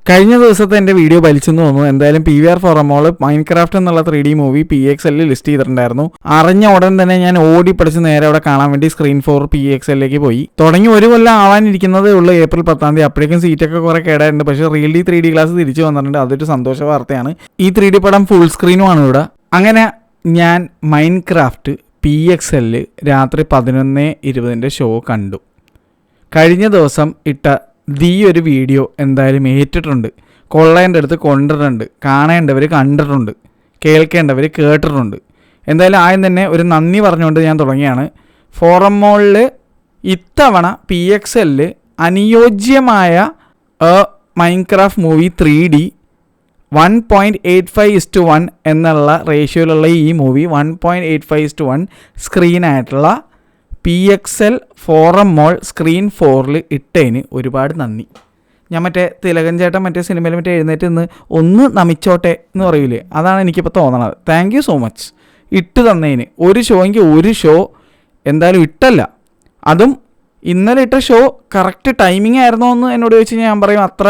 കഴിഞ്ഞ ദിവസത്തെ എൻ്റെ വീഡിയോ വലിച്ചെന്ന് തോന്നുന്നു. എന്തായാലും PVR ഫോറമോൾ മൈൻക്രാഫ്റ്റ് എന്നുള്ള 3D മൂവി PXL ലിസ്റ്റ് ചെയ്തിട്ടുണ്ടായിരുന്നു. അറിഞ്ഞ ഉടൻ തന്നെ ഞാൻ ഓടിപ്പടിച്ച് നേരെ അവിടെ കാണാൻ വേണ്ടി സ്ക്രീൻ 4 PXLിലേക്ക് പോയി. തുടങ്ങി ഒരു കൊല്ലം ആവാനിരിക്കുന്നതേ ഉള്ളൂ, April 10. അപ്പോഴേക്കും സീറ്റൊക്കെ കുറെ കേടായിട്ടുണ്ട്. പക്ഷേ റിയലി 3D ഗ്ലാസ് തിരിച്ചു വന്നിട്ടുണ്ട്. അതൊരു സന്തോഷ വാർത്തയാണ്. ഈ 3D പടം ഫുൾ സ്ക്രീനുമാണ് ഇവിടെ. അങ്ങനെ ഞാൻ മൈൻക്രാഫ്റ്റ് PXL രാത്രി 11:20 ഷോ കണ്ടു. കഴിഞ്ഞ ദിവസം ഇട്ട ഒരു വീഡിയോ എന്തായാലും ഏറ്റിട്ടുണ്ട്. കൊള്ളേൻ്റെ അടുത്ത് കൊണ്ടിട്ടുണ്ട്, കാണേണ്ടവർ കണ്ടിട്ടുണ്ട്, കേൾക്കേണ്ടവർ കേട്ടിട്ടുണ്ട്. എന്തായാലും ആദ്യം തന്നെ ഒരു നന്ദി പറഞ്ഞുകൊണ്ട് ഞാൻ തുടങ്ങിയാണ്. ഫോറം മോളിൽ ഇത്തവണ PXL അനുയോജ്യമായ മൈൻക്രാഫ്റ്റ് മൂവി 3D 1.85:1 എന്നുള്ള റേഷ്യോയിലുള്ള ഈ മൂവി 1.85:1 സ്ക്രീനായിട്ടുള്ള PXL ഫോറം മോൾ സ്ക്രീൻ 4 ഇട്ടതിന് ഒരുപാട് നന്ദി. ഞാൻ മറ്റേ തിലകൻ ചേട്ടൻ മറ്റേ സിനിമയിൽ മറ്റേ എഴുന്നേറ്റ് നിന്ന് ഒന്ന് നമിച്ചോട്ടെ എന്ന് പറയൂലേ, അതാണ് എനിക്കിപ്പോൾ തോന്നണത്. താങ്ക് യു സോ മച്ച് ഇട്ട് തന്നതിന്. ഒരു ഷോ എന്തായാലും ഇട്ടല്ല. അതും ഇന്നലെ ഇട്ട ഷോ കറക്റ്റ് ടൈമിംഗ് ആയിരുന്നോ എന്ന് എന്നോട് ചോദിച്ചു കഴിഞ്ഞാൽ ഞാൻ പറയും അത്ര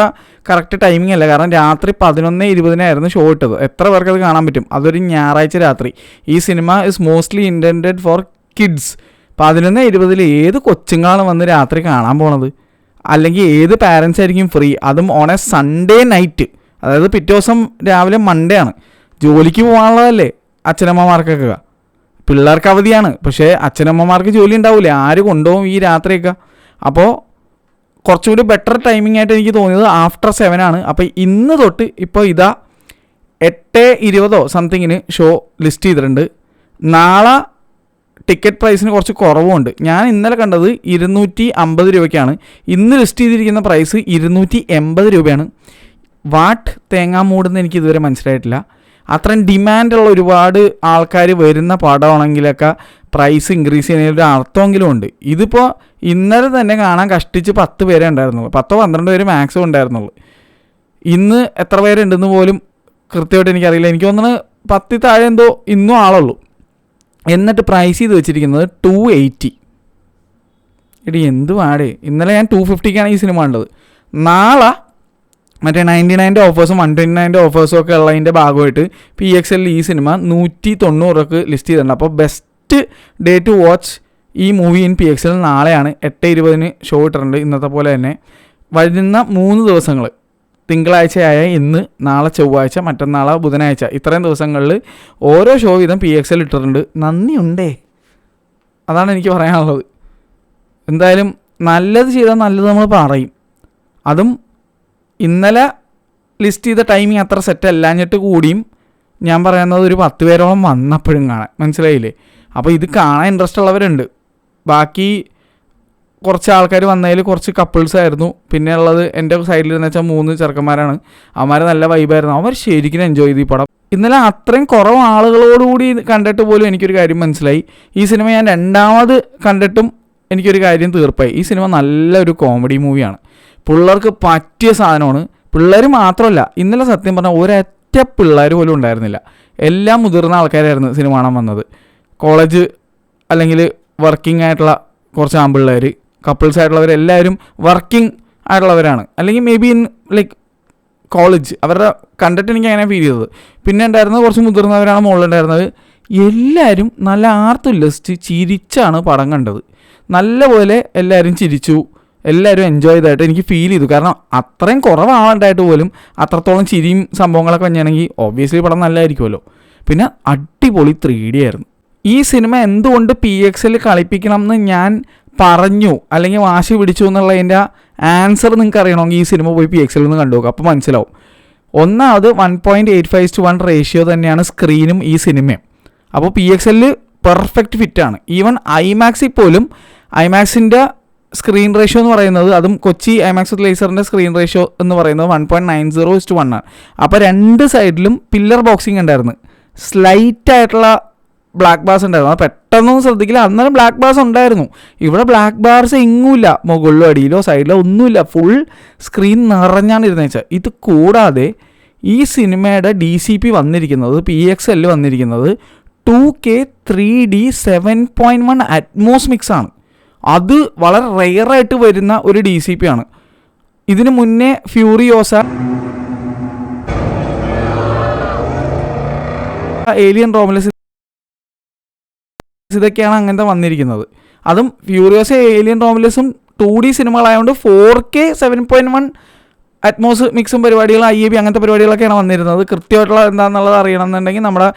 കറക്റ്റ് ടൈമിംഗ് അല്ല. കാരണം രാത്രി 11:20 ഷോ ഇട്ടത്. എത്ര പേർക്ക് അത് കാണാൻ പറ്റും? അതൊരു ഞായറാഴ്ച രാത്രി. ഈ cinema is mostly intended for kids. 11:20 ഏത് കൊച്ചുങ്ങളാണ് വന്ന് രാത്രി കാണാൻ പോണത്? അല്ലെങ്കിൽ ഏത് പാരൻസ് ആയിരിക്കും ഫ്രീ? അതും ഓൺ എ സൺഡേ നൈറ്റ്, അതായത് പിറ്റേ ദിവസം രാവിലെ മൺഡേ ആണ്. ജോലിക്ക് പോകാനുള്ളതല്ലേ അച്ഛനമ്മമാർക്കൊക്കെ. പിള്ളേർക്ക് അവധിയാണ്, പക്ഷേ അച്ഛനമ്മമാർക്ക് ജോലി ഉണ്ടാവില്ലേ? ആര് കൊണ്ടുപോകും ഈ രാത്രിയൊക്കെ? അപ്പോൾ കുറച്ചുകൂടി ബെറ്റർ ടൈമിംഗ് ആയിട്ട് എനിക്ക് തോന്നിയത് ആഫ്റ്റർ 7 ആണ്. അപ്പോൾ ഇന്ന് തൊട്ട് ഇപ്പോൾ ഇതാ 8:20 സംതിങ്ങിന് ഷോ ലിസ്റ്റ് ചെയ്തിട്ടുണ്ട്. നാളെ ടിക്കറ്റ് പ്രൈസിന് കുറച്ച് കുറവുണ്ട്. ഞാൻ ഇന്നലെ കണ്ടത് 250 രൂപയ്ക്കാണ്. ഇന്ന് ലിസ്റ്റ് ചെയ്തിരിക്കുന്ന പ്രൈസ് 280 രൂപയാണ്. വാട്ട് തേങ്ങാമൂടെന്ന് എനിക്ക് ഇതുവരെ മനസ്സിലായിട്ടില്ല. അത്രയും ഡിമാൻഡുള്ള ഒരുപാട് ആൾക്കാർ വരുന്ന പടമാണെങ്കിലൊക്കെ പ്രൈസ് ഇൻക്രീസ് ചെയ്യുന്നതിലൊരു അർത്ഥമെങ്കിലും ഉണ്ട്. ഇതിപ്പോൾ ഇന്നലെ തന്നെ കാണാൻ കഷ്ടിച്ച് 10 പേരെ ഉണ്ടായിരുന്നുള്ളൂ, 10-12 പേര് മാക്സിമം ഉണ്ടായിരുന്നുള്ളൂ. ഇന്ന് എത്ര പേരുണ്ടെന്ന് പോലും കൃത്യമായിട്ട് എനിക്കറിയില്ല. എനിക്ക് തോന്നുന്നത് 10 താഴെ എന്തോ ഇന്നും ആളുള്ളൂ. എന്നിട്ട് പ്രൈസ് ചെയ്ത് വെച്ചിരിക്കുന്നത് 280. എടി എന്ത് പാടേ. ഇന്നലെ ഞാൻ 250ക്കാണ് ഈ സിനിമ കണ്ടത്. നാളെ മറ്റേ 99 ഓഫേഴ്സും 129 ഓഫേഴ്സും ഒക്കെ ഉള്ളതിൻ്റെ ഭാഗമായിട്ട് PXL ഈ സിനിമ 190 ലിസ്റ്റ് ചെയ്തിട്ടുണ്ട്. അപ്പോൾ ബെസ്റ്റ് ഡേ ടു വാച്ച് ഈ മൂവി ഇൻ PXL നാളെയാണ്. 8:20 ഷോ ഇട്ടിട്ടുണ്ട്. ഇന്നത്തെ പോലെ തന്നെ വരുന്ന 3 ദിവസങ്ങൾ, തിങ്കളാഴ്ചയായ ഇന്ന്, നാളെ ചൊവ്വാഴ്ച, മറ്റന്നാളെ ബുധനാഴ്ച, ഇത്രയും ദിവസങ്ങളിൽ ഓരോ ഷോ വീതം PXL ഇട്ടിട്ടുണ്ട്. നന്ദിയുണ്ടേ, അതാണ് എനിക്ക് പറയാനുള്ളത്. എന്തായാലും നല്ലത് ചെയ്താൽ നല്ലത് നമ്മൾ പറയും. അതും ഇന്നലെ ലിസ്റ്റ് ചെയ്ത ടൈമിങ് അത്ര സെറ്റ് അല്ലാഞ്ഞിട്ട് കൂടിയും ഞാൻ പറയുന്നത് ഒരു 10 പേരോളം വന്നപ്പോഴും കാണാൻ, മനസ്സിലായില്ലേ? അപ്പോൾ ഇത് കാണാൻ ഇൻട്രസ്റ്റ് ഉള്ളവരുണ്ട്. ബാക്കി കുറച്ച് ആൾക്കാർ വന്നതിൽ കുറച്ച് കപ്പിൾസ് ആയിരുന്നു. പിന്നെ ഉള്ളത് എൻ്റെ സൈഡിൽ വെച്ചാൽ 3 ചെറുക്കന്മാരാണ്. അവന്മാർ നല്ല വൈബായിരുന്നു. അവർ ശരിക്കും എൻജോയ് ചെയ്തു ഈ പടം. ഇന്നലെ അത്രയും കുറവ് ആളുകളോടുകൂടി കണ്ടിട്ട് പോലും എനിക്കൊരു കാര്യം മനസ്സിലായി. ഈ സിനിമ ഞാൻ രണ്ടാമത് കണ്ടിട്ടും എനിക്കൊരു കാര്യം തീർപ്പായി. ഈ സിനിമ നല്ലൊരു കോമഡി മൂവിയാണ്. പിള്ളേർക്ക് പറ്റിയ സാധനമാണ്. പിള്ളേർ മാത്രമല്ല, ഇന്നലെ സത്യം പറഞ്ഞാൽ ഒരൊറ്റ പിള്ളേർ പോലും ഉണ്ടായിരുന്നില്ല. എല്ലാം മുതിർന്ന ആൾക്കാരായിരുന്നു സിനിമ കാണാൻ വന്നത്. കോളേജ് അല്ലെങ്കിൽ വർക്കിംഗ് ആയിട്ടുള്ള കുറച്ച് ആൺപിള്ളേർ, കപ്പിൾസ് ആയിട്ടുള്ളവരെല്ലാവരും വർക്കിംഗ് ആയിട്ടുള്ളവരാണ്, അല്ലെങ്കിൽ may be in like college. അവരുടെ കണ്ടിട്ട് എനിക്ക് അങ്ങനെ ഫീൽ ചെയ്തത്. പിന്നെ ഉണ്ടായിരുന്നത് കുറച്ച് മുതിർന്നവരാണ് മുകളിലുണ്ടായിരുന്നത്. എല്ലാവരും നല്ല ആർത്തുല്ലസിച്ച് ചിരിച്ചാണ് പടം കണ്ടത്. നല്ലപോലെ എല്ലാവരും ചിരിച്ചു, എല്ലാവരും എൻജോയ് ചെയ്തതായിട്ട് എനിക്ക് ഫീൽ ചെയ്തു. കാരണം അത്രയും കുറവാളുണ്ടായിട്ട് പോലും അത്രത്തോളം ചിരിയും സംഭവങ്ങളൊക്കെ വഞ്ഞാണെങ്കിൽ ഒബ്വിയസ്ലി പടം നല്ലതായിരിക്കുമല്ലോ. പിന്നെ അടിപൊളി 3D ആയിരുന്നു. ഈ സിനിമ എന്തുകൊണ്ട് PXL കളിപ്പിക്കണം എന്ന് ഞാൻ പറഞ്ഞു അല്ലെങ്കിൽ വാശി പിടിച്ചു എന്നുള്ളതിൻ്റെ ആൻസർ നിങ്ങൾക്ക് അറിയണമെങ്കിൽ ഈ സിനിമ പോയി PXL നിന്ന് കണ്ടു നോക്കുക, അപ്പോൾ മനസ്സിലാവും. ഒന്നാമത് 1.85:1 റേഷ്യോ തന്നെയാണ് സ്ക്രീനും ഈ സിനിമയും. അപ്പോൾ PXL പെർഫെക്റ്റ് ഫിറ്റാണ്. ഈവൻ ഐമാക്സിൽ പോലും ഐമാക്സിൻ്റെ സ്ക്രീൻ റേഷ്യോ എന്ന് പറയുന്നത്, അതും കൊച്ചി ഐമാക്സ് ലേസറിൻ്റെ സ്ക്രീൻ റേഷ്യോ എന്ന് പറയുന്നത് 1.90:1 ആണ്. അപ്പോൾ 2 സൈഡിലും പില്ലർ ബോക്സിങ് ഉണ്ടായിരുന്നു. സ്ലൈറ്റായിട്ടുള്ള ബ്ലാക്ക് ബാർസ് ഉണ്ടായിരുന്നു. അത് പെട്ടെന്നൊന്നും ശ്രദ്ധിക്കില്ല, അന്നേരം ബ്ലാക്ക് ബാർസ് ഉണ്ടായിരുന്നു. ഇവിടെ ബ്ലാക്ക് ബാർസ് എങ്ങുമില്ല, മുകളിലോ അടിയിലോ സൈഡിലോ ഒന്നുമില്ല. ഫുൾ സ്ക്രീൻ നിറഞ്ഞാണ് ഇരുന്നേച്ചാൽ. ഇത് കൂടാതെ ഈ സിനിമയുടെ DCP വന്നിരിക്കുന്നത്, PXL വന്നിരിക്കുന്നത് 2K 3D 7.1 അറ്റ്മോസ് മിക്സ് ആണ്. അത് വളരെ റെയറായിട്ട് വരുന്ന ഒരു DCP ആണ്. ഇതിന് മുന്നേ ഫ്യൂറിയോസ ഏലിയൻ റോമുലസ് ഇതൊക്കെയാണ് അങ്ങനത്തെ വന്നിരിക്കുന്നത്. അതും ഫ്യൂറിയോസ് ഏലിയൻ റോമുലസും 2D സിനിമകളായതുകൊണ്ട് 4K 7.1 അറ്റ്മോസ് മിക്സും പരിപാടികൾ IAB അങ്ങനത്തെ പരിപാടികളൊക്കെയാണ് വന്നിരുന്നത്. കൃത്യമായിട്ടുള്ള എന്താണെന്നുള്ളത് അറിയണമെന്നുണ്ടെങ്കിൽ നമ്മുടെ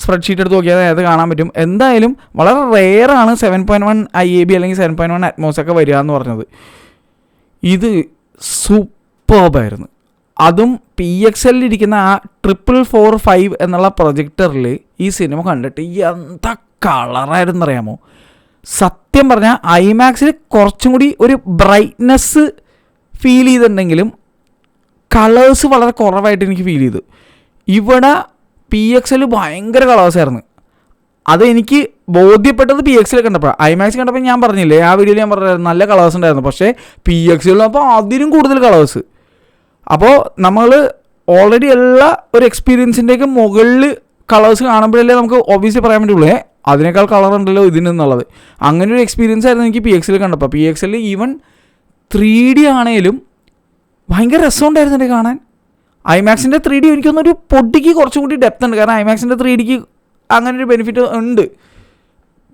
സ്പ്രെഡ്ഷീറ്റ് എടുത്ത് നോക്കിയാൽ അത് കാണാൻ പറ്റും. എന്തായാലും വളരെ റെയറാണ് 7.1 IAB അല്ലെങ്കിൽ 7.1 അറ്റ്മോസ് ഒക്കെ വരിക എന്ന് പറഞ്ഞത്. ഇത് സൂപ്പർബായിരുന്നു. അതും PXL ഇരിക്കുന്ന ആ 445 എന്നുള്ള പ്രൊജക്ടറിൽ ഈ സിനിമ കണ്ടിട്ട് എന്താ കളറായിരുന്നു അറിയാമോ. സത്യം പറഞ്ഞാൽ ഐമാക്സിൽ കുറച്ചും കൂടി ഒരു ബ്രൈറ്റ്നെസ് ഫീൽ ചെയ്തിട്ടുണ്ടെങ്കിലും കളേഴ്സ് വളരെ കുറവായിട്ട് എനിക്ക് ഫീൽ ചെയ്തു. ഇവിടെ PXL ഭയങ്കര കളേഴ്സായിരുന്നു. അതെനിക്ക് ബോധ്യപ്പെട്ടത് PXL കണ്ടപ്പോഴാണ്. ഐമാക്സ് കണ്ടപ്പോൾ ഞാൻ പറഞ്ഞില്ലേ, ആ വീഡിയോയിൽ ഞാൻ പറഞ്ഞായിരുന്നു നല്ല കളേഴ്സ് ഉണ്ടായിരുന്നു. പക്ഷേ PXL അപ്പോൾ അതിനും കൂടുതൽ കളേഴ്സ്. അപ്പോൾ നമ്മൾ ഓൾറെഡി എല്ലാ ഒരു എക്സ്പീരിയൻസിൻ്റെയൊക്കെ മുകളിൽ കളേഴ്സ് കാണുമ്പോഴല്ലേ നമുക്ക് ഒബ്വിയസ്ലി പറയാൻ പറ്റുള്ളൂ അതിനേക്കാൾ കളർ ഉണ്ടല്ലോ ഇതിനെന്നുള്ളത്. അങ്ങനെ ഒരു എക്സ്പീരിയൻസ് ആയിരുന്നു എനിക്ക് PXL കണ്ടപ്പോൾ. PXL ഈവൻ 3D ആണേലും ഭയങ്കര രസമുണ്ടായിരുന്നു കാണാൻ. ഐമാക്സിൻ്റെ 3D എനിക്കൊന്നൊരു പൊടിക്ക് കുറച്ചും കൂടി ഡെപ്ത് ഉണ്ട്. കാരണം ഐമാക്സിൻ്റെ 3Dക്ക് അങ്ങനെ ഒരു ബെനിഫിറ്റ് ഉണ്ട്.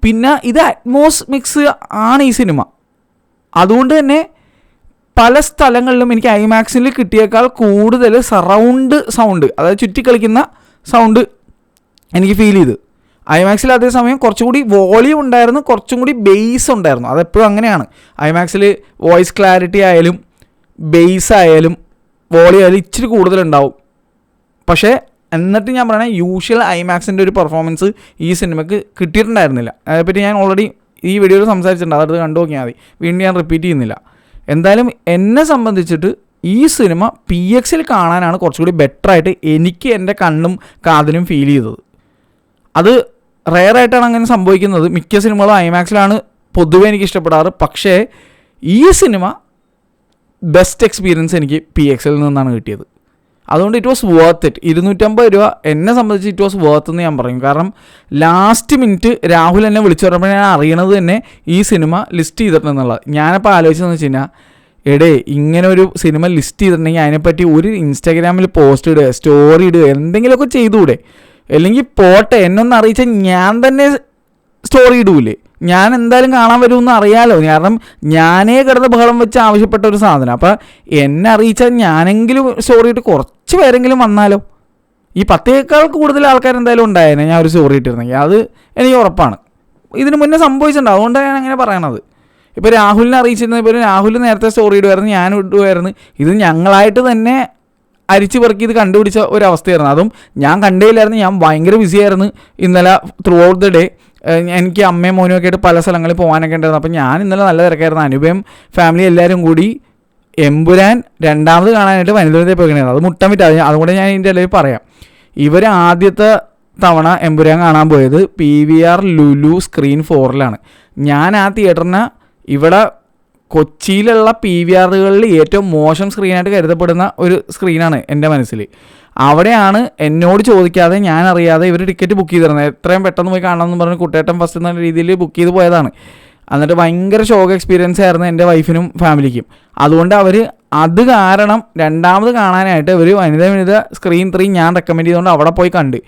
പിന്നെ ഇത് അറ്റ്മോസ് മിക്സ് ആണ് ഈ സിനിമ. അതുകൊണ്ട് തന്നെ പല സ്ഥലങ്ങളിലും എനിക്ക് ഐമാക്സിൽ കിട്ടിയേക്കാൾ കൂടുതൽ സറൗണ്ട് സൗണ്ട്, അതായത് ചുറ്റിക്കളിക്കുന്ന സൗണ്ട് എനിക്ക് ഫീൽ ചെയ്തു. ഐമാക്സിൽ അതേസമയം കുറച്ചുകൂടി വോളിയം ഉണ്ടായിരുന്നു, കുറച്ചും കൂടി ബേസ് ഉണ്ടായിരുന്നു. അതെപ്പോഴും അങ്ങനെയാണ്. ഐമാക്സിൽ വോയിസ് ക്ലാരിറ്റി ആയാലും ബേസ് ആയാലും വോളിയം ആയാലും ഇച്ചിരി കൂടുതലുണ്ടാവും. പക്ഷേ എന്നിട്ട് ഞാൻ പറയണേ യൂഷ്വൽ ഐമാക്സിൻ്റെ ഒരു പെർഫോമൻസ് ഈ സിനിമയ്ക്ക് കിട്ടിയിട്ടുണ്ടായിരുന്നില്ല. അതേപ്പറ്റി ഞാൻ ഓൾറെഡി ഈ വീഡിയോയിൽ സംസാരിച്ചിട്ടുണ്ട്. അതെടുത്ത് കണ്ടു നോക്കിയാൽ മതി, വീണ്ടും ഞാൻ റിപ്പീറ്റ് ചെയ്യുന്നില്ല. എന്തായാലും എന്നെ സംബന്ധിച്ചിട്ട് ഈ സിനിമ PXL കാണാനാണ് കുറച്ചുകൂടി ബെറ്ററായിട്ട് എനിക്ക് എൻ്റെ കണ്ണും കാതിനും ഫീൽ ചെയ്തത്. അത് റെയറായിട്ടാണ് അങ്ങനെ സംഭവിക്കുന്നത്. മിക്ക സിനിമകളും ഐമാക്സിലാണ് പൊതുവേ എനിക്ക് ഇഷ്ടപ്പെടാറ്. പക്ഷേ ഈ സിനിമ ബെസ്റ്റ് എക്സ്പീരിയൻസ് എനിക്ക് PXL നിന്നാണ് കിട്ടിയത്. അതുകൊണ്ട് ഇറ്റ് വാസ് വർത്ത് ഇറ്റ്. 250 രൂപ എന്നെ സംബന്ധിച്ച് ഇറ്റ് വാസ് വർത്ത് എന്ന് ഞാൻ പറയും. കാരണം ലാസ്റ്റ് മിനിറ്റ് രാഹുൽ എന്നെ വിളിച്ചു പറഞ്ഞപ്പോൾ ഞാൻ അറിയണത് തന്നെ ഈ സിനിമ ലിസ്റ്റ് ചെയ്തിട്ടുണ്ടെന്നുള്ളത്. ഞാനപ്പോൾ ആലോചിച്ചതെന്ന് വെച്ച് കഴിഞ്ഞാൽ, ഇങ്ങനെ ഒരു സിനിമ ലിസ്റ്റ് ചെയ്തിട്ടുണ്ടെങ്കിൽ അതിനെപ്പറ്റി ഒരു ഇൻസ്റ്റാഗ്രാമിൽ പോസ്റ്റ് ഇടുക, സ്റ്റോറി ഇടുക, എന്തെങ്കിലുമൊക്കെ ചെയ്തുകൂടെ? അല്ലെങ്കിൽ പോട്ടെ എന്നൊന്ന് അറിയിച്ചാൽ ഞാൻ തന്നെ സ്റ്റോറി ഇടൂലേ? ഞാൻ എന്തായാലും കാണാൻ വരുമെന്ന് അറിയാമല്ലോ. കാരണം ഞാനേ കിടന്ന് ബഹളം വെച്ച് ആവശ്യപ്പെട്ട ഒരു സാധനം. അപ്പോൾ എന്നെ അറിയിച്ചാൽ ഞാനെങ്കിലും സ്റ്റോറി ഇട്ട് കുറച്ച് പേരെങ്കിലും വന്നാലോ. ഈ 10േക്കാൾ കൂടുതൽ ആൾക്കാരെന്തായാലും ഉണ്ടായേനെ ഞാൻ ഒരു സ്റ്റോറി ഇട്ടിരുന്നെങ്കിൽ. അത് എനിക്ക് ഉറപ്പാണ്. ഇതിന് മുന്നേ സംഭവിച്ചിട്ടുണ്ട്. അതുകൊണ്ടാണ് ഞാൻ അങ്ങനെ പറയണത്. ഇപ്പോൾ രാഹുലിനെ അറിയിച്ചിരുന്ന, ഇപ്പോൾ രാഹുൽ നേരത്തെ സ്റ്റോറി ഇടുമായിരുന്നു, ഞാൻ ഇടുമായിരുന്നു. ഇത് ഞങ്ങളായിട്ട് തന്നെ അരിച്ചു പെറുക്കി ഇത് കണ്ടുപിടിച്ച ഒരവസ്ഥയായിരുന്നു. അതും ഞാൻ കണ്ടേയില്ലായിരുന്നു. ഞാൻ ഭയങ്കര ബിസിയായിരുന്നു ഇന്നലെ ത്രൂ ഔട്ട് ദ ഡേ. എനിക്ക് അമ്മയും മോനും ഒക്കെ ആയിട്ട് പല സ്ഥലങ്ങളിൽ പോകാനൊക്കെ ഉണ്ടായിരുന്നു. അപ്പോൾ ഞാൻ ഇന്നലെ നല്ല തിരക്കായിരുന്നു. അനുപയും ഫാമിലി എല്ലാവരും കൂടി എമ്പുരാൻ 2ാമത് കാണാനായിട്ട് വനിതയിൽ പോയിരിക്കുന്നത്. അത് മുട്ടം വിറ്റ്. അതുകൊണ്ട് ഞാൻ ഇതിൻ്റെ ഇടയിൽ പറയാം. ഇവർ ആദ്യത്തെ തവണ എമ്പുരാൻ കാണാൻ പോയത് PVR ലുലു സ്ക്രീൻ 4ലാണ്. ഞാൻ ആ തിയേറ്ററിന് ഇവിടെ കൊച്ചിയിലുള്ള PVRകളിൽ ഏറ്റവും മോശം സ്ക്രീനായിട്ട് കരുതപ്പെടുന്ന ഒരു സ്ക്രീനാണ് എൻ്റെ മനസ്സിൽ. അവിടെയാണ് എന്നോട് ചോദിക്കാതെ ഞാൻ അറിയാതെ ഇവർ ടിക്കറ്റ് ബുക്ക് ചെയ്തിരുന്നത്. എത്രയും പെട്ടെന്ന് പോയി കാണണമെന്ന് പറഞ്ഞ് കുട്ടേട്ടൻ ഫസ്റ്റ് എന്ന രീതിയിൽ ബുക്ക് ചെയ്ത് പോയതാണ്. എന്നിട്ട് ഭയങ്കര ഷോക്ക് എക്സ്പീരിയൻസ് ആയിരുന്നു എൻ്റെ വൈഫിനും ഫാമിലിക്കും. അതുകൊണ്ട് അവർ അത് കാരണം 2ാമത് കാണാനായിട്ട് അവർ വനിത സ്ക്രീൻ 3 ഞാൻ റെക്കമെൻഡ് ചെയ്തുകൊണ്ട് അവിടെ പോയി കണ്ട്.